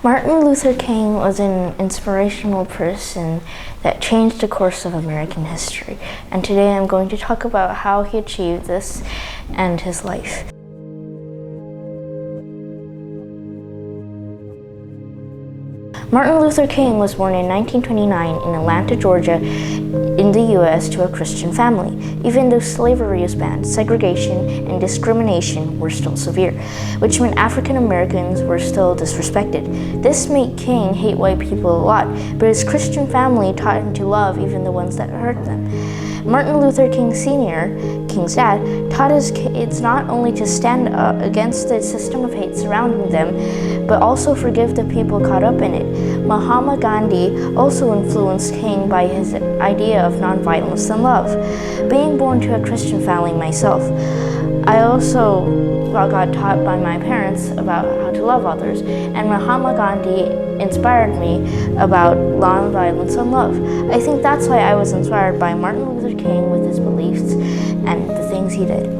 Martin Luther King was an inspirational person that changed the course of American history, and today I'm going to talk about how he achieved this and his life. Martin Luther King was born in 1929 in Atlanta, Georgia, in the U.S. to a Christian family. Even though slavery was banned, segregation and discrimination were still severe, which meant African Americans were still disrespected. This made King hate white people a lot, but his Christian family taught him to love even the ones that hurt them. Martin Luther King Sr., King's dad, taught his kids not only to stand up against the system of hate surrounding them, but also forgive the people caught up in it. Mahatma Gandhi also influenced King by his idea of nonviolence and love. Being born to a Christian family myself, I also got taught by my parents about how to love others, and Mahatma Gandhi inspired me about nonviolence and love. I think that's why I was inspired by Martin Luther King with his beliefs and the things he did.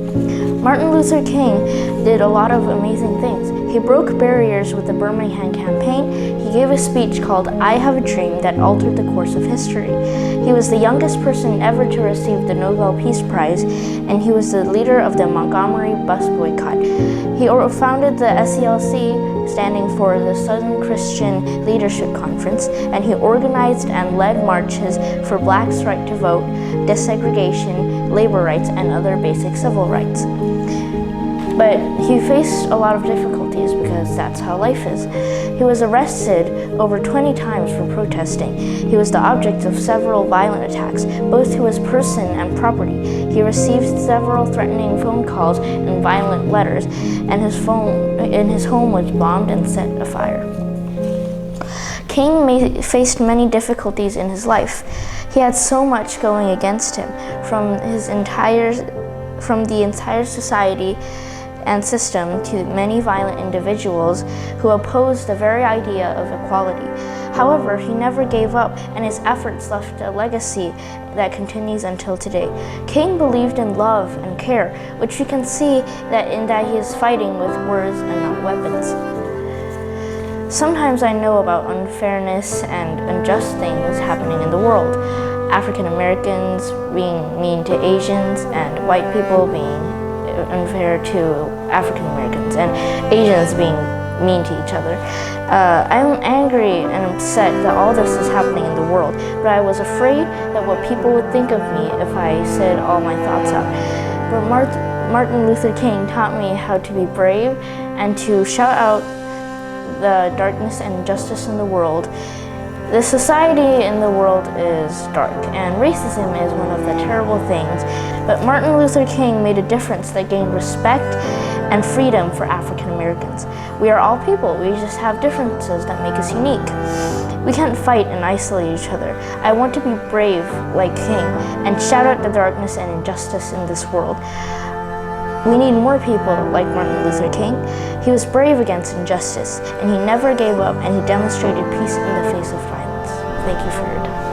Martin Luther King did a lot of amazing things. He broke barriers with the Birmingham campaign. He gave a speech called "I Have a Dream" that altered the course of history. He was the youngest person ever to receive the Nobel Peace Prize, and he was the leader of the Montgomery bus boycott. He founded the SCLC, standing for the Southern Christian Leadership Conference, and he organized and led marches for blacks' right to vote, desegregation, labor rights, and other basic civil rights. But he faced a lot of difficulties because that's how life is. He was arrested over 20 times for protesting. He was the object of several violent attacks, both to his person and property. He received several threatening phone calls and violent letters, and his home was bombed and set afire. King faced many difficulties in his life. He had so much going against him, from the entire society and system to many violent individuals who opposed the very idea of equality. However, he never gave up, and his efforts left a legacy that continues until today. King believed in love and care, which you can see that he is fighting with words and not weapons. Sometimes I know about unfairness and unjust things happening in the world. African Americans being mean to Asians, and white people being unfair to African Americans, and Asians being mean to each other. I'm angry and upset that all this is happening in the world, but I was afraid that what people would think of me if I said all my thoughts out. But Martin Luther King taught me how to be brave and to shout out the darkness and injustice in the world. The society in the world is dark, and racism is one of the terrible things, but Martin Luther King made a difference that gained respect and freedom for African Americans. We are all people, we just have differences that make us unique. We can't fight and isolate each other. I want to be brave like King and shout out the darkness and injustice in this world. We need more people like Martin Luther King. He was brave against injustice, and he never gave up, and he demonstrated peace in the face of violence. Thank you for your time.